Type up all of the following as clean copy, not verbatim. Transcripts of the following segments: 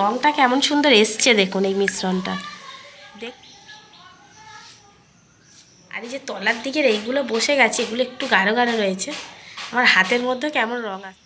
রংটা কেমন সুন্দর এসছে দেখুন এই মিশ্রণটা দেখ। আর এই যে তলার দিকের এইগুলো বসে গেছে, এগুলো একটু গাঢ় গাঢ় রয়েছে। আমার হাতের মধ্যে কেমন রং আছে।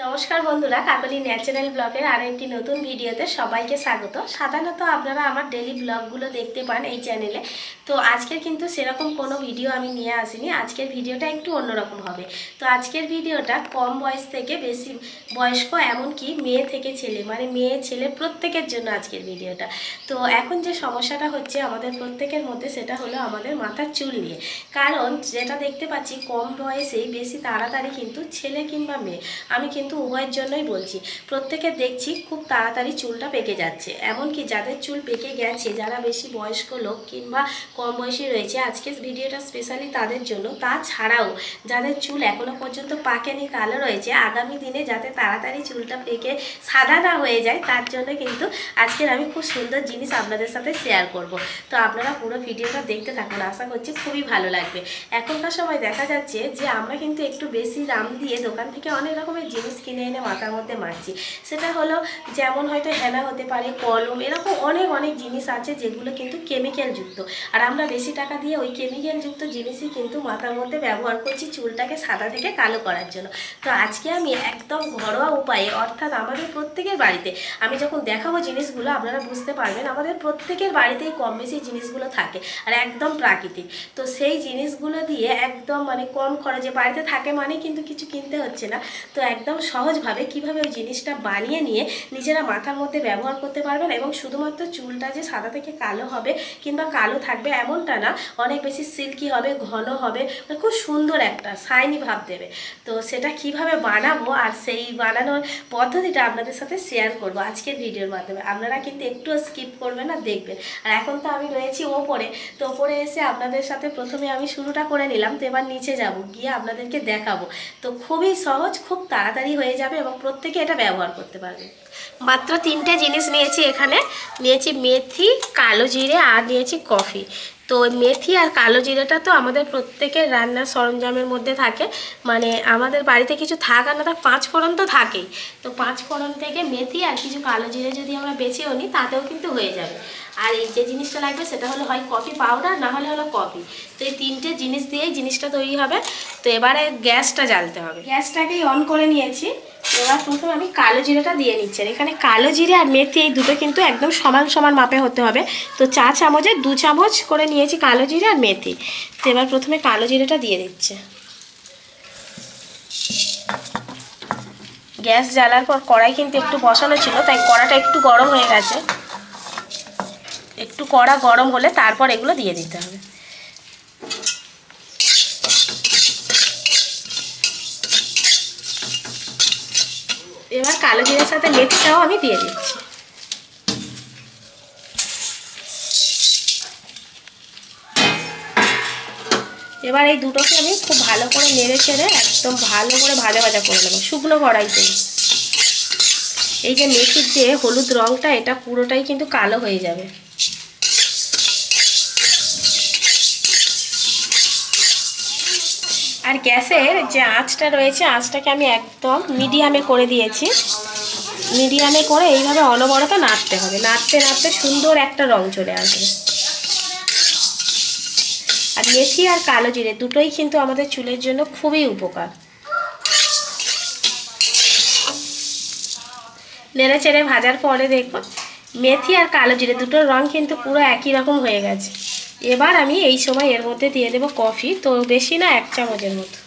নমস্কার বন্ধুরা, কাকলি ন্যাচারাল ব্লগের আরও একটি নতুন ভিডিওতে সবাইকে স্বাগত। সাধারণত আপনারা আমার ডেলি ব্লগগুলো দেখতে পান এই চ্যানেলে। তো আজকের কিন্তু সেরকম কোনো ভিডিও আমি নিয়ে আসিনি। আজকের ভিডিওটা একটু অন্যরকম হবে। তো আজকের ভিডিওটা কম বয়স থেকে বেশি বয়স্ক, এমনকি মেয়ে থেকে ছেলে, মানে মেয়ে ছেলে প্রত্যেকের জন্য আজকের ভিডিওটা। তো এখন যে সমস্যাটা হচ্ছে আমাদের প্রত্যেকের মধ্যে, সেটা হলো আমাদের মাথার চুল নিয়ে। কারণ যেটা দেখতে পাচ্ছি, কম বয়সেই বেশি তাড়াতাড়ি কিন্তু ছেলে কিংবা মেয়ে, আমি কিন্তু উভয়ের জন্যই বলছি, প্রত্যেকে দেখছি খুব তাড়াতাড়ি চুলটা পেকে যাচ্ছে। এমনকি যাদের চুল পেকে গেছে, যারা বেশি বয়স্ক লোক কিংবা কম বয়সী রয়েছে, আজকের ভিডিওটা স্পেশালি তাদের জন্য। তাছাড়াও যাদের চুল এখনো পর্যন্ত পাকেনি, কালো রয়েছে, আগামী দিনে যাতে তাড়াতাড়ি চুলটা পেকে সাদা না হয়ে যায়, তার জন্য কিন্তু আজকের আমি খুব সুন্দর জিনিস আপনাদের সাথে শেয়ার করব। তো আপনারা পুরো ভিডিওটা দেখতে থাকুন, আশা করছি খুবই ভালো লাগবে। এখনকার সময় দেখা যাচ্ছে যে আমরা কিন্তু একটু বেশি দাম দিয়ে দোকান থেকে অনেক রকমের জিনিস কিনে এনে মাথার মধ্যে মারছি। সেটা হলো যেমন হয়তো হেনা হতে পারে, কলম, এরকম অনেক অনেক জিনিস আছে যেগুলো কিন্তু কেমিক্যাল যুক্ত। আর আমরা বেশি টাকা দিয়ে ওই কেমিক্যাল যুক্ত জিনিসই কিন্তু মাথার মধ্যে ব্যবহার করছি চুলটাকে সাদা থেকে কালো করার জন্য। তো আজকে আমি একদম ঘরোয়া উপায়ে, অর্থাৎ আমাদের প্রত্যেকের বাড়িতে, আমি যখন দেখাবো জিনিসগুলো আপনারা বুঝতে পারবেন আমাদের প্রত্যেকের বাড়িতেই কম বেশি জিনিসগুলো থাকে আর একদম প্রাকৃতিক। তো সেই জিনিসগুলো দিয়ে একদম মানে কম খরচে, বাড়িতে থাকে মানে কিন্তু কিছু কিনতে হচ্ছে না, তো একদম সহজভাবে কিভাবে ওই জিনিসটা বানিয়ে নিয়ে নিজেরা মাথার মধ্যে ব্যবহার করতে পারবেন। এবং শুধুমাত্র চুলটা যে সাদা থেকে কালো হবে কিংবা কালো থাকবে এমনটা না, অনেক বেশি সিল্কি হবে, ঘন হবে, খুব সুন্দর একটা শাইনি ভাব দেবে। তো সেটা কিভাবে বানাবো আর সেই বানানোর পদ্ধতিটা আপনাদের সাথে শেয়ার করব আজকের ভিডিওর মাধ্যমে। আপনারা কিন্তু একটুও স্কিপ করবেন না, দেখবেন। আর এখন তো আমি রয়েছি ওপরে, তো ওপরে এসে আপনাদের সাথে প্রথমে আমি শুরুটা করে নিলাম, তো এবার নিচে যাব, গিয়ে আপনাদেরকে দেখাবো। তো খুবই সহজ, খুব তাড়াতাড়ি হয়ে যাবে এবং প্রত্যেকে এটা ব্যবহার করতে পারবে। মাত্র 3টে জিনিস নিয়েছি এখানে। নিয়েছি মেথি, কালো জিরে আর নিয়েছি কফি। তো মেথি আর কালো জিরেটা তো আমাদের প্রত্যেকের রান্নার সরঞ্জামের মধ্যে থাকে, মানে আমাদের বাড়িতে কিছু থাক আর না থাক, 5 ফোড়ন তো থাকেই। তো 5 ফোড়ন থেকে মেথি আর কিছু কালো জিরে যদি আমরা বেছেও নিই, তাতেও কিন্তু হয়ে যাবে। আর এই যে জিনিসটা লাগবে সেটা হলো হয় কফি পাউডার, না হলে হলো কফি। তো এই 3টে জিনিস দিয়েই জিনিসটা তৈরি হবে। তো এবারে গ্যাসটা জ্বালতে হবে। গ্যাসটাকেই অন করে নিয়েছি। এবার প্রথমে আমি কালো জিরেটা দিয়ে নিচ্ছি। এখানে কালো জিরে আর মেথি এই দুটো কিন্তু একদম সমান সমান মাপে হতে হবে। তো 4 চামচে 2 চামচ করে নিয়েছি কালো জিরে আর মেথি। তো এবার প্রথমে কালো জিরেটা দিয়ে দিচ্ছে। গ্যাস জ্বালার পর কড়াই কিন্তু একটু বসানো ছিল, তাই কড়াটা একটু গরম হয়ে গেছে। একটু কড়া গরম হলে তারপর এগুলো দিয়ে দিতে হবে। এবার কালো জিরের সাথে মেথিটাও আমি দিয়ে দিচ্ছি। এবার এই দুটোকে আমি খুব ভালো করে নেড়ে চেড়ে একদম ভালো করে ভাজা ভাজা করে নেবো শুকনো কড়াইতে। এই যে মেথির যে হলুদ রঙটা, এটা পুরোটাই কিন্তু কালো হয়ে যাবে। আর গ্যাসের যে আঁচটা রয়েছে, আঁচটাকে আমি একদম মিডিয়ামে করে দিয়েছি। মিডিয়ামে করে এইভাবে অনবরত নাড়তে হবে, নাড়তে নাড়তে সুন্দর একটা রং চলে আসবে। আর মেথি আর কালো জিরে দুটোই কিন্তু আমাদের চুলের জন্য খুবই উপকার। নেড়ে চেড়ে ভাজার পরে দেখুন মেথি আর কালো জিরে দুটোর রং কিন্তু পুরো একই রকম হয়ে গেছে। এবার আমি এই সময় এর মধ্যে দিয়ে দেবো কফি, তো বেশি না, 1 চামচের মতো।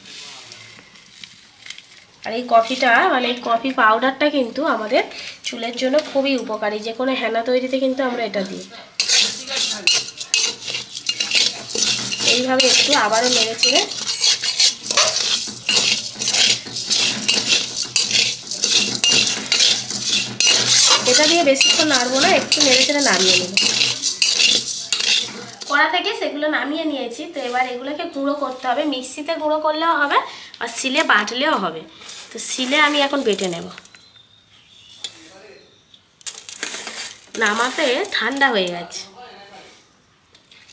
আর এই কফিটা মানে এই কফি পাউডারটা কিন্তু আমাদের চুলের জন্য খুবই উপকারী। যে কোনো হেনা তৈরিতে কিন্তু আমরা এটা দিই। এইভাবে একটু আবারও নেড়ে চেড়ে এটা দিয়ে বেশিক্ষণ নাড়বো না, একটু নেড়ে চেড়ে নামিয়ে নেব। কড়া থেকে সেগুলো নামিয়ে নিয়েছি। তো এবার এগুলোকে গুঁড়ো করতে হবে। মিক্সিতে গুঁড়ো করলেও হবে আর শিলে বাটলেও হবে। তো শিলে আমি এখন বেটে নেব। নামাতে ঠান্ডা হয়ে গেছে,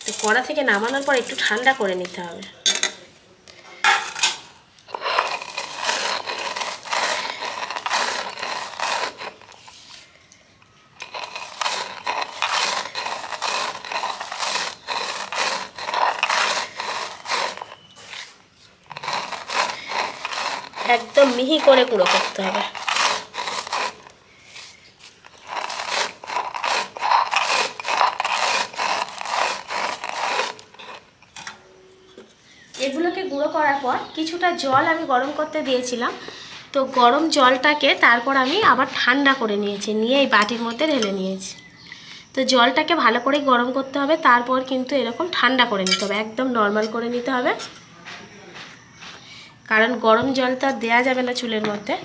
তো কড়া থেকে নামানোর পর একটু ঠান্ডা করে নিতে হবে। একদম মিহি করে গুঁড়ো করতে হবে। এগুলোকে গুঁড়ো করার পর কিছুটা জল আমি গরম করতে দিয়েছিলাম, তো গরম জলটাকে তারপর আমি আবার ঠান্ডা করে নিয়েছি, নিয়ে এই বাটির মধ্যে ঢেলে নিয়েছি। তো জলটাকে ভালো করে গরম করতে হবে, তারপর কিন্তু এরকম ঠান্ডা করে নিতে হবে, একদম নর্মাল করে নিতে হবে, কারণ গরম জলটা দেয়া যাবে না চুলের মধ্যে।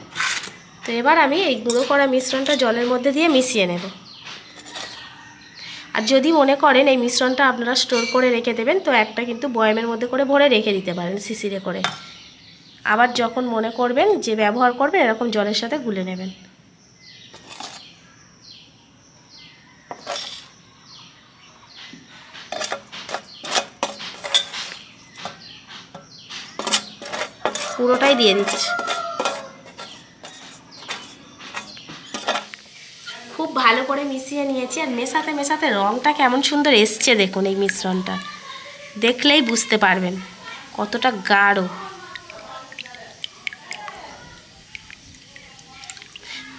তো এবার আমি এই গুঁড়ো করা মিশ্রণটা জলের মধ্যে দিয়ে মিশিয়ে নেব। আর যদি মনে করেন এই মিশ্রণটা আপনারা স্টোর করে রেখে দেবেন, তো একটা কিন্তু বয়ামের মধ্যে করে ভরে রেখে দিতে পারেন শিশিরে করে। আবার যখন মনে করবেন যে ব্যবহার করবেন, এরকম জলের সাথে গুলে নেবেন। পুরোটাই দিয়ে দিচ্ছি। খুব ভালো করে মিশিয়ে নিয়েছি, আর মেশাতে মেশাতে রঙটা কেমন সুন্দর এসছে দেখুন। এই মিশ্রণটা দেখলেই বুঝতে পারবেন কতটা গাঢ়।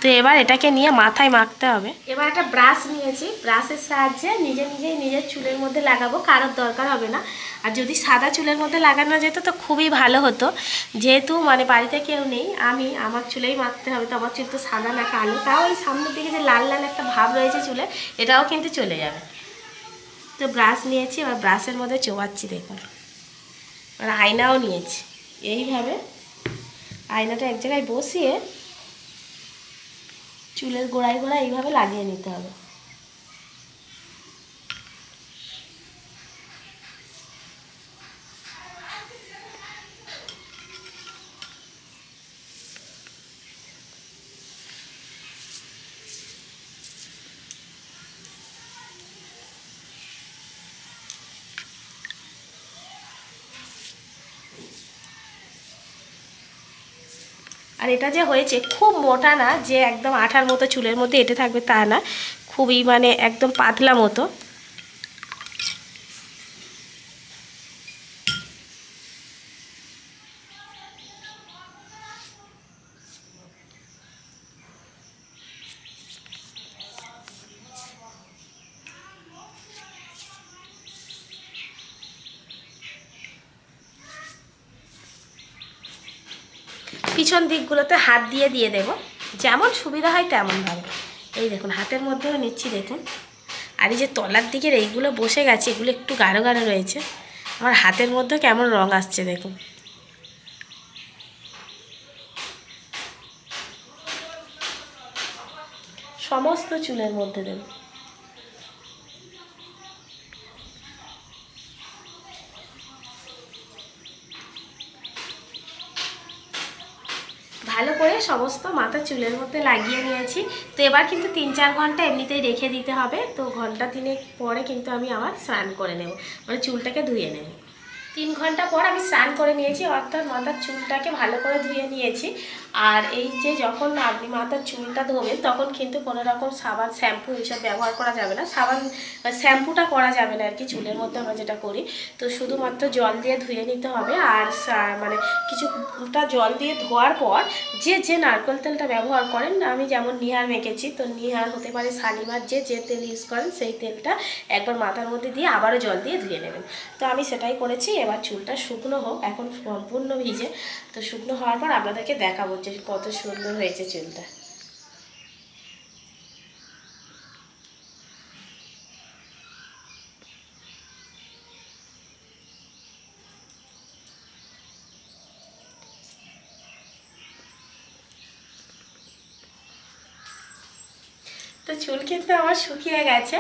তো এবার এটাকে নিয়ে মাথায় মাখতে হবে। এবার একটা ব্রাশ নিয়েছি, ব্রাশের সাহায্যে নিজেই নিজের চুলের মধ্যে লাগাবো, কারোর দরকার হবে না। আর যদি সাদা চুলের মধ্যে লাগানো যেত তো খুবই ভালো হতো, যেহেতু মানে বাড়িতে কেউ নেই, আমি আমার চুলেই মাখতে হবে। তো আমার চুল তো সাদা না কালো, তাও ওই সামনের দিকে যে লাল লাল একটা ভাব রয়েছে চুলে, এটাও কিন্তু চলে যাবে। তো ব্রাশ নিয়েছি, এবার ব্রাশের মধ্যে চোবাচ্ছি দেখুন। আর আয়নাও নিয়েছি, এইভাবে আয়নাটা এক জায়গায় বসিয়ে চুলের গোড়ায় গোড়ায় এইভাবে লাগিয়ে নিতে হবে। আর এটা যে হয়েছে খুব মোটা না, যে একদম আঠার মতো চুলের মধ্যে এঁটে থাকবে তা না, খুবই মানে একদম পাতলা মতো। পিছন দিকগুলোতে হাত দিয়ে দেব, যেমন সুবিধা হয় তেমনভাবে। এই দেখুন হাতের মধ্যেও নিচ্ছি দেখুন। আর এই যে তলার দিকের এইগুলো বসে গেছে, এগুলো একটু গাঢ় গাঢ় রয়েছে, আমার হাতের মধ্যে কেমন রং আসছে দেখুন। সমস্ত চুলের মধ্যে দেব। ভালো করে সমস্ত মাথা চুলের মধ্যে লাগিয়ে নিয়েছি। তো এবার কিন্তু 3-4 ঘন্টা এমনিতেই রেখে দিতে হবে। তো ঘন্টা 3 পরে কিন্তু আমি আবার স্নান করে নেব, মানে চুলটাকে ধুয়ে নেব। 3 ঘন্টা পর আমি স্নান করে নিয়েছি, অর্থাৎ মাথার চুলটাকে ভালো করে ধুয়ে নিয়েছি। আর এই যে যখন আপনি মাথার চুলটা ধোবেন, তখন কিন্তু কোনো রকম সাবান শ্যাম্পু এইসব ব্যবহার করা যাবে না। সাবান শ্যাম্পুটা করা যাবে না আর কি চুলের মধ্যে আমরা যেটা করি। তো শুধুমাত্র জল দিয়ে ধুয়ে নিতে হবে। আর মানে কিছুটা জল দিয়ে ধোয়ার পর যে নারকেল তেলটা ব্যবহার করেন, আমি যেমন নিহার মেখেছি, তো নিহার হতে পারে শালিমার, যে তেল ইউজ করেন সেই তেলটা একবার মাথার মধ্যে দিয়ে আবারও জল দিয়ে ধুয়ে নেবেন। তো আমি সেটাই করেছি। এবার চুলটা শুকনো হোক, এখন সম্পূর্ণ ভিজে। তো শুকনো হওয়ার পর আপনাদেরকে দেখাবো যে কত সুন্দর হয়েছে চুলটা। তো চুল কিন্তু আমার শুকিয়ে গেছে।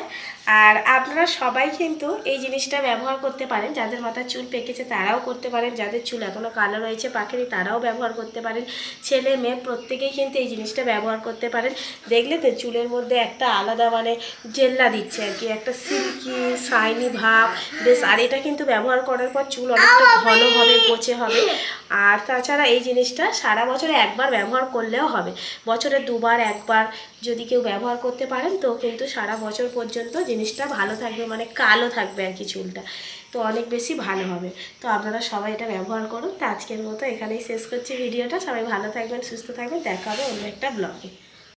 আর আপনারা সবাই কিন্তু এই জিনিসটা ব্যবহার করতে পারেন, যাদের মাথায় চুল পেকেছে তারাও করতে পারেন, যাদের চুল এখনও কালো রয়েছে পাকেনি তারাও ব্যবহার করতে পারেন, ছেলে মেয়ে প্রত্যেকেই কিন্তু এই জিনিসটা ব্যবহার করতে পারেন। দেখলে তো চুলের মধ্যে একটা আলাদা মানে জেল্লা দিচ্ছে আর কি, একটা সিল্কি শাইনি ভাব বেশ। আর এটা কিন্তু ব্যবহার করার পর চুল অনেকটা ঘন হবে, গোছে হবে। আর তাছাড়া এই জিনিসটা সারা বছরে একবার ব্যবহার করলেও হবে, বছরে 2বার 1বার যদি কেউ ব্যবহার করতে পারেন, তো কিন্তু সারা বছর পর্যন্ত জিনিসটা ভালো থাকবে, মানে কালো থাকবে আর কি চুলটা, তো অনেক বেশি ভালো হবে। তো আপনারা সবাই এটা ব্যবহার করুন। তো আজকের মতো এখানেই শেষ করছি ভিডিওটা। সবাই ভালো থাকবেন, সুস্থ থাকবেন, দেখা হবে অন্য একটা ব্লগে।